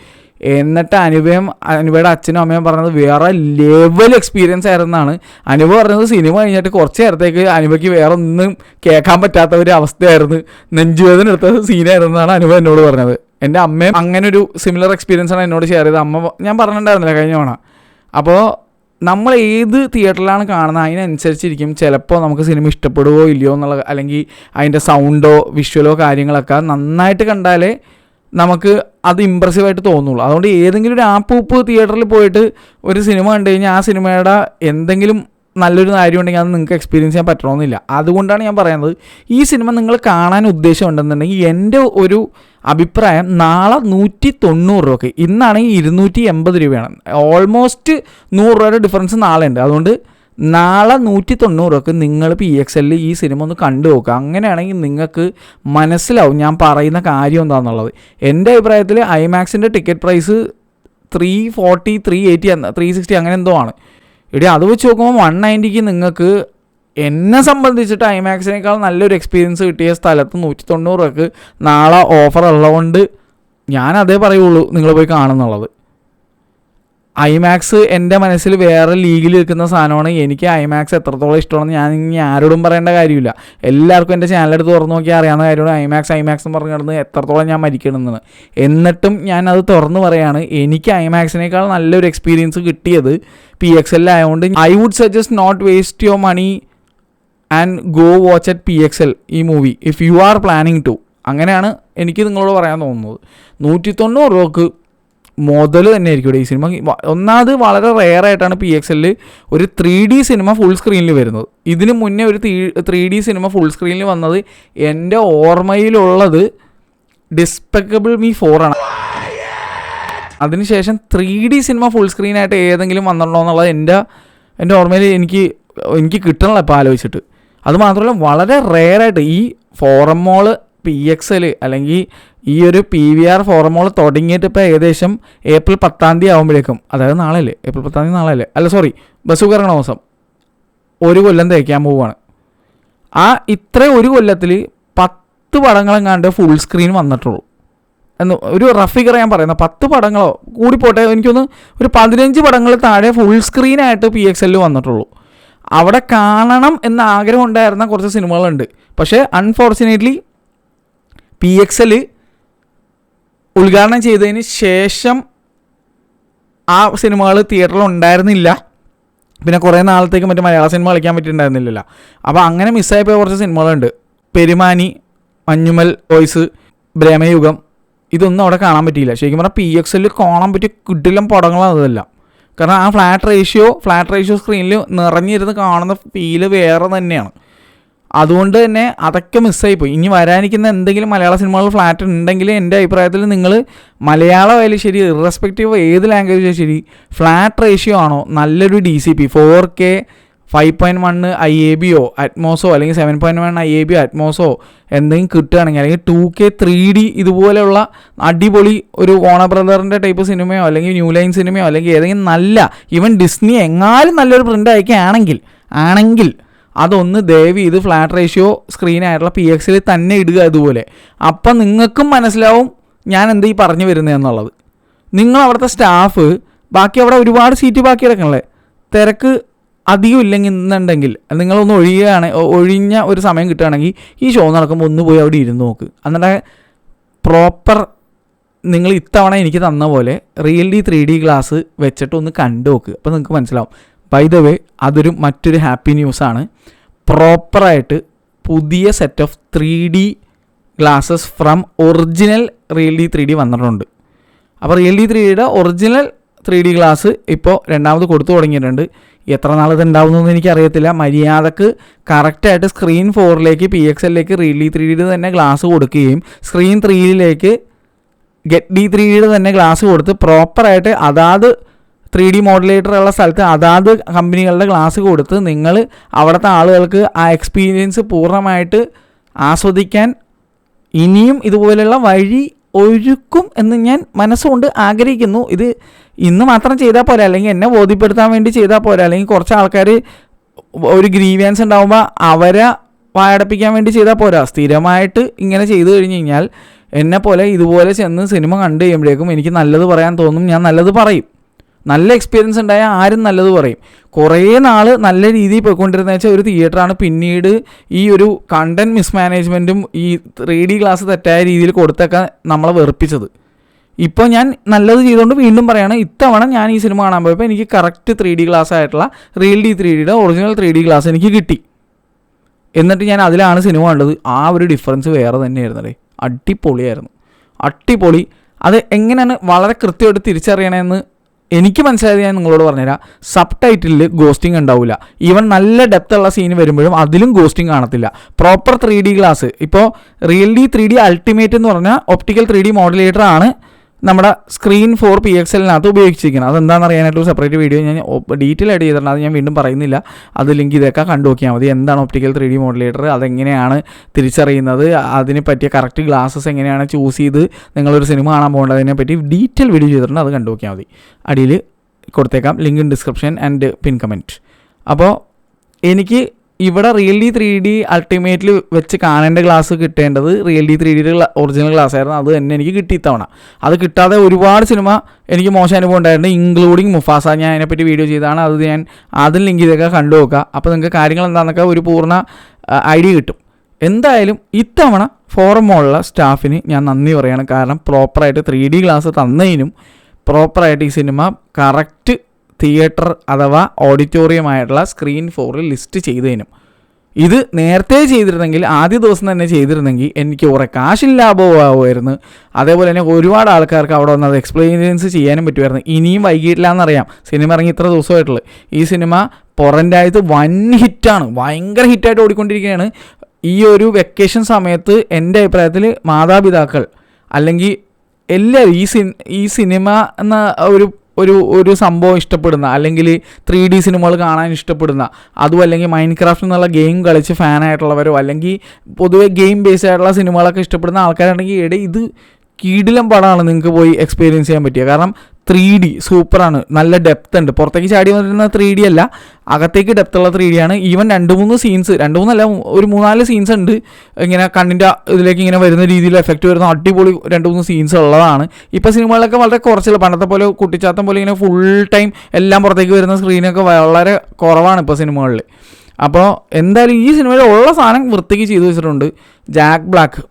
എന്നിട്ട് അനുപയുടെ അച്ഛനും അമ്മയും പറഞ്ഞത് വേറെ ലെവൽ എക്സ്പീരിയൻസ് ആയിരുന്നാണ്. അനുപ പറഞ്ഞത് സിനിമ കഴിഞ്ഞിട്ട് കുറച്ച് നേരത്തേക്ക് അനുപയ്ക്ക് വേറെ ഒന്നും കേൾക്കാൻ പറ്റാത്ത ഒരു അവസ്ഥയായിരുന്നു, നെഞ്ചുവേദന എടുത്ത സീനായിരുന്നാണ് അനുപ എന്നോട് പറഞ്ഞത്. എൻ്റെ അമ്മയും അങ്ങനെ ഒരു സിമിലർ എക്സ്പീരിയൻസ് ആണ് എന്നോട് ഷെയർ ചെയ്തത്. അമ്മ ഞാൻ പറഞ്ഞിട്ടുണ്ടായിരുന്നില്ല കഴിഞ്ഞ തവണ. അപ്പോൾ നമ്മൾ ഏത് തിയേറ്ററിലാണ് കാണുന്നത് അതിനനുസരിച്ചിരിക്കും ചിലപ്പോൾ നമുക്ക് സിനിമ ഇഷ്ടപ്പെടുകയോ ഇല്ലയോ എന്നുള്ള, അല്ലെങ്കിൽ അതിൻ്റെ സൗണ്ടോ വിഷ്വലോ കാര്യങ്ങളൊക്കെ നന്നായിട്ട് കണ്ടാലേ നമുക്ക് അത് ഇമ്പ്രസീവായിട്ട് തോന്നുള്ളൂ. അതുകൊണ്ട് ഏതെങ്കിലും ഒരു ആപ്പൂപ്പ് തിയേറ്ററിൽ പോയിട്ട് ഒരു സിനിമ കണ്ടു കഴിഞ്ഞാൽ ആ സിനിമയുടെ എന്തെങ്കിലും നല്ലൊരു കാര്യം ഉണ്ടെങ്കിൽ അത് നിങ്ങൾക്ക് എക്സ്പീരിയൻസ് ചെയ്യാൻ പറ്റണമെന്നില്ല. അതുകൊണ്ടാണ് ഞാൻ പറയുന്നത്, ഈ സിനിമ നിങ്ങൾ കാണാൻ ഉദ്ദേശമുണ്ടെന്നുണ്ടെങ്കിൽ എൻ്റെ ഒരു അഭിപ്രായം നാളെ 190 രൂപയ്ക്ക്, ഇന്നാണെങ്കിൽ 280 രൂപയാണ്. ഓൾമോസ്റ്റ് 100 രൂപയുടെ ഡിഫറൻസ് നാളെ ഉണ്ട്. അതുകൊണ്ട് നാളെ 190 രൂപയ്ക്ക് നിങ്ങൾ PXL ഈ സിനിമ ഒന്ന് കണ്ടു നോക്കുക. അങ്ങനെയാണെങ്കിൽ നിങ്ങൾക്ക് മനസ്സിലാവും ഞാൻ പറയുന്ന കാര്യം എന്താണെന്നുള്ളത്. എൻ്റെ അഭിപ്രായത്തിൽ ഐമാക്സിൻ്റെ ടിക്കറ്റ് പ്രൈസ് 340, 380, 360 അങ്ങനെ എന്തോ ആണ്. അത് വെച്ച് നോക്കുമ്പോൾ 190ക്ക് നിങ്ങൾക്ക് എന്നെ സംബന്ധിച്ചിട്ട് ഐമാക്സിനേക്കാൾ നല്ലൊരു എക്സ്പീരിയൻസ് കിട്ടിയ സ്ഥലത്ത് 190 രൂപയ്ക്ക് നാളെ ഓഫർ ഉള്ളതുകൊണ്ട് ഞാൻ അതേ പറയുള്ളൂ നിങ്ങൾ പോയി കാണുന്നുള്ളത്. ഐമാക്സ് എൻ്റെ മനസ്സിൽ വേറെ ലീഗിൽ നിൽക്കുന്ന സാധനമാണ്. എനിക്ക് ഐമാക്സ് എത്രത്തോളം ഇഷ്ടമാണെന്ന് ഞാൻ ഇനി ആരോടും പറയേണ്ട കാര്യമില്ല. എല്ലാവർക്കും എൻ്റെ ചാനലെടുത്ത് തുറന്നു നോക്കിയാൽ അറിയാവുന്ന കാര്യമാണ് ഐമാക്സ് എന്ന് പറഞ്ഞു കിടന്ന് എത്രത്തോളം ഞാൻ മരിക്കണമെന്ന്. എന്നിട്ടും ഞാൻ അത് തുറന്നു പറയുകയാണ്, എനിക്ക് ഐമാക്സിനേക്കാൾ നല്ലൊരു എക്സ്പീരിയൻസ് കിട്ടിയത് PXL ആയതുകൊണ്ട് I would suggest not waste your money and go watch at PXL ഈ movie if you are planning to. അങ്ങനെയാണ് എനിക്ക് നിങ്ങളോട് പറയാൻ തോന്നുന്നത്. 190 രൂപക്ക് മുതൽ തന്നെ ആയിരിക്കും ഈ സിനിമ. ഒന്നാമത് വളരെ റെയറായിട്ടാണ് PXL ഒരു 3D സിനിമ ഫുൾ സ്ക്രീനിൽ വരുന്നത്. ഇതിന് മുന്നേ ഒരു 3D സിനിമ ഫുൾ സ്ക്രീനിൽ വന്നത് എൻ്റെ ഓർമ്മയിലുള്ളത് ഡിസ്പെക്കബിൾ മീ 4 ആണ്. അതിനുശേഷം 3D സിനിമ ഫുൾ സ്ക്രീനായിട്ട് ഏതെങ്കിലും വന്നിട്ടുണ്ടോ എന്നുള്ളത് എൻ്റെ ഓർമ്മയിൽ എനിക്ക് കിട്ടണല്ലോ ഇപ്പോൾ ആലോചിച്ചിട്ട്. അതുമാത്രമല്ല വളരെ റെയറായിട്ട് ഈ ഫോറം മോള് PXL അല്ലെങ്കിൽ ഈ ഒരു PVR ഫോറം മോൾ തുടങ്ങിയിട്ട് ഇപ്പോൾ ഏകദേശം ഏപ്രിൽ 10 ആകുമ്പോഴേക്കും, അതായത് നാളെയല്ലേ, ഏപ്രിൽ 10 നാളെയല്ലേ, അല്ല സോറി, ബസ് കറങ്ങണ ദിവസം 1 കൊല്ലം തേക്കാൻ പോവുകയാണ്. ഇത്ര 1 കൊല്ലത്തിൽ 10 പടങ്ങളെങ്ങാണ്ട് ഫുൾ സ്ക്രീൻ വന്നിട്ടുള്ളൂ എന്ന് ഒരു റഫ് ഫിഗർ ഞാൻ പറയുന്നത്. 10 പടങ്ങളോ കൂടിപ്പോട്ടെ, എനിക്കൊന്ന് ഒരു 15 പടങ്ങൾ താഴെ ഫുൾ സ്ക്രീനായിട്ട് PXL വന്നിട്ടുള്ളൂ. അവിടെ കാണണം എന്ന ആഗ്രഹം ഉണ്ടായിരുന്ന കുറച്ച് സിനിമകളുണ്ട്. പക്ഷേ അൺഫോർച്ചുനേറ്റ്ലി PXL ഉദ്ഘാടനം ചെയ്തതിന് ശേഷം ആ സിനിമകൾ തിയേറ്ററിൽ ഉണ്ടായിരുന്നില്ല. പിന്നെ കുറേ നാളത്തേക്ക് മറ്റേ മലയാള സിനിമ കളിക്കാൻ പറ്റിയിട്ടുണ്ടായിരുന്നില്ലല്ലോ. അപ്പോൾ അങ്ങനെ മിസ്സായിപ്പോയ കുറച്ച് സിനിമകളുണ്ട്. പെരുമാനി, മഞ്ഞുമൽ ബോയ്സ്, ബ്രഹ്മയുഗം, ഇതൊന്നും അവിടെ കാണാൻ പറ്റിയില്ല. ശരിക്കും പറഞ്ഞാൽ PXL കാണാൻ പറ്റിയ കിടിലം പടങ്ങളാണ് അതെല്ലാം. കാരണം ആ ഫ്ലാറ്റ് റേഷ്യോ സ്ക്രീനിൽ നിറഞ്ഞിരുന്ന് കാണുന്ന ഫീല് വേറെ തന്നെയാണ്. അതുകൊണ്ട് തന്നെ അതൊക്കെ മിസ്സായിപ്പോയി. ഇനി വരാനിരിക്കുന്ന എന്തെങ്കിലും മലയാള സിനിമകൾ ഫ്ലാറ്റ് ഉണ്ടെങ്കിൽ എൻ്റെ അഭിപ്രായത്തിൽ നിങ്ങൾ മലയാളമായാലും ശരി, ഇറസ്പെക്റ്റീവ് ഏത് ലാംഗ്വേജ് ശരി, ഫ്ലാറ്റ് റേഷ്യോ ആണോ നല്ലൊരു DCP 4K 5.1 IABയോ അറ്റ്മോസോ അല്ലെങ്കിൽ 7.1 IABയോ അറ്റ്മോസോ എന്തെങ്കിലും കിട്ടുകയാണെങ്കിൽ, അല്ലെങ്കിൽ 2K 3D ഇതുപോലെയുള്ള അടിപൊളി ഒരു വോണർ ബ്രദറിൻ്റെ ടൈപ്പ് സിനിമയോ അല്ലെങ്കിൽ ന്യൂ ലൈൻ സിനിമയോ അല്ലെങ്കിൽ ഏതെങ്കിലും നല്ല ഈവൻ ഡിസ്നി എങ്ങാനും നല്ലൊരു പ്രിൻ്റ് അയക്കുകയാണെങ്കിൽ അതൊന്ന് ദയവ് ഇത് ഫ്ലാറ്റ് റേഷ്യോ സ്ക്രീനായിട്ടുള്ള PXL തന്നെ ഇടുക. അതുപോലെ അപ്പം നിങ്ങൾക്കും മനസ്സിലാവും ഞാൻ എന്താ ഈ പറഞ്ഞു വരുന്നത് എന്നുള്ളത്. നിങ്ങൾ അവിടുത്തെ സ്റ്റാഫ് ബാക്കി അവിടെ ഒരുപാട് സീറ്റ് ബാക്കി കിടക്കണല്ലേ, തിരക്ക് അധികം ഇല്ലെന്നുണ്ടെങ്കിൽ നിങ്ങളൊന്ന് ഒഴിഞ്ഞ ഒരു സമയം കിട്ടുകയാണെങ്കിൽ ഈ ഷോ നടക്കുമ്പോൾ ഒന്ന് പോയി അവിടെ ഇരുന്ന് നോക്ക്. എന്നിട്ട് പ്രോപ്പർ നിങ്ങൾ ഇത്തവണ എനിക്ക് തന്ന പോലെ റിയലി 3D ഗ്ലാസ് വെച്ചിട്ട് ഒന്ന് കണ്ടു നോക്ക്. അപ്പോൾ നിങ്ങൾക്ക് മനസ്സിലാവും. ബൈ ദ വേ അതൊരു മറ്റൊരു ഹാപ്പി ന്യൂസാണ്. പ്രോപ്പറായിട്ട് പുതിയ set of 3D glasses from original really 3D വന്നിട്ടുണ്ട്. അപ്പോൾ റിയലി 3Dയുടെ ഒറിജിനൽ 3D ഗ്ലാസ് ഇപ്പോൾ രണ്ടാമത് കൊടുത്തു തുടങ്ങിയിട്ടുണ്ട്. എത്ര നാൾ ഇത് ഉണ്ടാവുന്നതെന്ന് എനിക്കറിയത്തില്ല. മര്യാദക്ക് കറക്റ്റായിട്ട് സ്ക്രീൻ 4ലേക്ക് PXLലേക്ക് റിയലി 3Dയുടെ തന്നെ ഗ്ലാസ് കൊടുക്കുകയും സ്ക്രീൻ 3ലേക്ക് ഗെറ്റ് D3Dയുടെ തന്നെ ഗ്ലാസ് കൊടുത്ത് പ്രോപ്പറായിട്ട് അതാത് 3D മോഡുലേറ്റർ ഉള്ള സ്ഥലത്ത് അതാത് കമ്പനികളുടെ ഗ്ലാസ് കൊടുത്ത് നിങ്ങൾ അവിടുത്തെ ആളുകൾക്ക് ആ എക്സ്പീരിയൻസ് പൂർണ്ണമായിട്ട് ആസ്വദിക്കാൻ ഇനിയും ഇതുപോലെയുള്ള വഴി ഒരുക്കും എന്ന് ഞാൻ മനസ്സുകൊണ്ട് ആഗ്രഹിക്കുന്നു. ഇത് ഇന്ന് മാത്രം ചെയ്താൽ പോരാ, അല്ലെങ്കിൽ എന്നെ ബോധ്യപ്പെടുത്താൻ വേണ്ടി ചെയ്താൽ പോരാ, അല്ലെങ്കിൽ കുറച്ച് ആൾക്കാർ ഒരു ഗ്രീവിയൻസ് ഉണ്ടാകുമ്പോൾ അവരെ വായടപ്പിക്കാൻ വേണ്ടി ചെയ്താൽ പോരാ. സ്ഥിരമായിട്ട് ഇങ്ങനെ ചെയ്തു കഴിഞ്ഞ് കഴിഞ്ഞാൽ എന്നെപ്പോലെ ഇതുപോലെ ചെന്ന് സിനിമ കണ്ടു കഴിയുമ്പോഴേക്കും എനിക്ക് നല്ലത് പറയാൻ തോന്നും, ഞാൻ നല്ലത് പറയും. നല്ല എക്സ്പീരിയൻസ് ഉണ്ടായാൽ ആരും നല്ലത് പറയും. കുറേ നാൾ നല്ല രീതിയിൽ പോയിക്കൊണ്ടിരുന്ന വെച്ചാൽ ഒരു തിയേറ്ററാണ് പിന്നീട് ഈ ഒരു കണ്ടൻറ് മിസ്മാനേജ്മെൻറ്റും ഈ 3D ഗ്ലാസ് തെറ്റായ രീതിയിൽ കൊടുത്തൊക്കെ നമ്മളെ വെറുപ്പിച്ചത്. ഇപ്പോൾ ഞാൻ നല്ലത് ചെയ്തുകൊണ്ട് വീണ്ടും പറയുകയാണ്, ഇത്തവണ ഞാൻ ഈ സിനിമ കാണാൻ പോയപ്പോൾ എനിക്ക് കറക്റ്റ് 3D ഗ്ലാസ് ആയിട്ടുള്ള റിയൽ D3Dയുടെ ഒറിജിനൽ 3D ഗ്ലാസ് എനിക്ക് കിട്ടി. എന്നിട്ട് ഞാൻ അതിലാണ് സിനിമ കണ്ടത്. ആ ഒരു ഡിഫറൻസ് വേറെ തന്നെയായിരുന്നല്ലേ, അടിപൊളി. അത് എങ്ങനെയാണ് വളരെ കൃത്യമായിട്ട് തിരിച്ചറിയണമെന്ന് എനിക്ക് മനസ്സിലായത് ഞാൻ നിങ്ങളോട് പറഞ്ഞുതരാം. സബ് ടൈറ്റിലിൽ ഗോസ്റ്റിംഗ് ഉണ്ടാവില്ല. ഈവൻ നല്ല ഡെപ്ത് ഉള്ള സീൻ വരുമ്പോഴും അതിലും ഗോസ്റ്റിംഗ് കാണത്തില്ല. പ്രോപ്പർ 3D ഗ്ലാസ്, ഇപ്പോൾ റിയലി 3D അൾട്ടിമേറ്റ് എന്ന് പറഞ്ഞാൽ ഒപ്റ്റിക്കൽ 3D മോഡുലേറ്റർ ആണ് നമ്മുടെ സ്ക്രീൻ 4 PXLനകത്ത് ഉപയോഗിച്ചിരിക്കുന്നത്. അതെന്താണെന്ന് അറിയാനായിട്ട് ഒരു സെപ്പറേറ്റ് വീഡിയോ ഞാൻ ഡീറ്റെയിൽ ആയിട്ട് ചെയ്തിട്ടുണ്ട്. അത് ഞാൻ വീണ്ടും പറയുന്നില്ല. അത് ലിങ്ക് ഇതൊക്കെ കണ്ടു നോക്കിയാൽ മതി. എന്താണ് ഒപ്റ്റിക്കൽ 3D മോഡുലേറ്റർ, അതെങ്ങനെയാണ് തിരിച്ചറിയുന്നത്, അതിനെ പറ്റിയ കറക്റ്റ് ഗ്ലാസസ് എങ്ങനെയാണ് ചൂസ് ചെയ്ത് നിങ്ങളൊരു സിനിമ കാണാൻ പോകേണ്ടതിനെ പറ്റി ഡീറ്റെയിൽ വീഡിയോ ചെയ്തിട്ടുണ്ട്. അത് കണ്ടു നോക്കിയാൽ മതി. അടിയിൽ കൊടുത്തേക്കാം link in description and pin comment. അപ്പോൾ എനിക്ക് ഇവിടെ റിയൽ 3D അൾട്ടിമേറ്റിൽ വെച്ച് കാണേണ്ട ഗ്ലാസ് കിട്ടേണ്ടത് റിയൽ 3Dയുടെ ഒറിജിനൽ ഗ്ലാസ് ആയിരുന്നു. അത് തന്നെ എനിക്ക് കിട്ടി ഇത്തവണ. അത് കിട്ടാതെ ഒരുപാട് സിനിമ എനിക്ക് മോശം അനുഭവം ഉണ്ടായിട്ടുണ്ട്, ഇൻക്ലൂഡിങ് മുഫാസ. ഞാൻ അതിനെപ്പറ്റി വീഡിയോ ചെയ്താണ്, അത് ഞാൻ അതിൽ ലിങ്ക് ചെയ്തൊക്കെ കണ്ടു നോക്കുക. അപ്പോൾ നിങ്ങൾക്ക് കാര്യങ്ങൾ എന്താണെന്നൊക്കെ ഒരു പൂർണ്ണ ഐഡിയ കിട്ടും. എന്തായാലും ഇത്തവണ ഫോറം മോളിലുള്ള സ്റ്റാഫിന് ഞാൻ നന്ദി പറയുകയാണ്. കാരണം പ്രോപ്പറായിട്ട് 3D ഗ്ലാസ് തന്നതിനും പ്രോപ്പറായിട്ട് ഈ സിനിമ കറക്റ്റ് തിയേറ്റർ അഥവാ ഓഡിറ്റോറിയമായിട്ടുള്ള സ്ക്രീൻ 4 ലിസ്റ്റ് ചെയ്തതിനും. ഇത് നേരത്തെ ചെയ്തിരുന്നെങ്കിൽ, ആദ്യ ദിവസം തന്നെ ചെയ്തിരുന്നെങ്കിൽ എനിക്ക് കുറേ കാശിന് ലാഭമാവുമായിരുന്നു. അതേപോലെ തന്നെ ഒരുപാട് ആൾക്കാർക്ക് അവിടെ വന്ന് അത് എക്സ്പീരിയൻസ് ചെയ്യാനും പറ്റുമായിരുന്നു. ഇനിയും വൈകിട്ടില്ല എന്നറിയാം, സിനിമ ഇറങ്ങി ഇത്ര ദിവസമായിട്ടുള്ളൂ. ഈ സിനിമ പുറം രാജ്യത്ത് വൻ ഹിറ്റാണ്, ഭയങ്കര ഹിറ്റായിട്ട് ഓടിക്കൊണ്ടിരിക്കുകയാണ്. ഈ ഒരു വെക്കേഷൻ സമയത്ത് എൻ്റെ അഭിപ്രായത്തിൽ മാതാപിതാക്കൾ അല്ലെങ്കിൽ എല്ലാവരും ഈ സിനിമ എന്ന ഒരു സംഭവം ഇഷ്ടപ്പെടുന്ന, അല്ലെങ്കിൽ 3D സിനിമകൾ കാണാൻ ഇഷ്ടപ്പെടുന്ന, അതും അല്ലെങ്കിൽ മൈൻക്രാഫ്റ്റ് എന്നുള്ള ഗെയിം കളിച്ച് ഫാനായിട്ടുള്ളവരോ അല്ലെങ്കിൽ പൊതുവെ ഗെയിം ബേസ്ഡ് ആയിട്ടുള്ള സിനിമകളൊക്കെ ഇഷ്ടപ്പെടുന്ന ആൾക്കാരാണെങ്കിൽ ഇത് കിടിലം പടമാണ്, നിങ്ങൾക്ക് പോയി എക്സ്പീരിയൻസ് ചെയ്യാൻ പറ്റിയ. കാരണം 3D സൂപ്പറാണ്, നല്ല ഡെപ്ത് ഉണ്ട്. പുറത്തേക്ക് ചാടി വന്നിരുന്ന 3D അല്ല, അകത്തേക്ക് ഡെപ്തുള്ള 3D ആണ്. ഈവൻ 2-3 സീൻസ്, 2-3 ഒരു 4-5 സീൻസ് ഉണ്ട് ഇങ്ങനെ കണ്ണിൻ്റെ ഇതിലേക്ക് ഇങ്ങനെ വരുന്ന രീതിയിൽ എഫക്റ്റ് വരുന്ന അടിപൊളി 2-3 സീൻസ് ഉള്ളതാണ്. ഇപ്പോൾ സിനിമകളൊക്കെ വളരെ കുറച്ചുള്ള, പണ്ടത്തെ പോലെ കുട്ടിച്ചാത്തം പോലെ ഇങ്ങനെ ഫുൾ ടൈം എല്ലാം പുറത്തേക്ക് വരുന്ന സ്ക്രീനൊക്കെ വളരെ കുറവാണ് ഇപ്പോൾ സിനിമകളിൽ. അപ്പോൾ എന്തായാലും ഈ സിനിമയിൽ ഉള്ള സാധനം വൃത്തിക്ക് ചെയ്തു വെച്ചിട്ടുണ്ട്. ജാക്ക് ബ്ലാക്ക്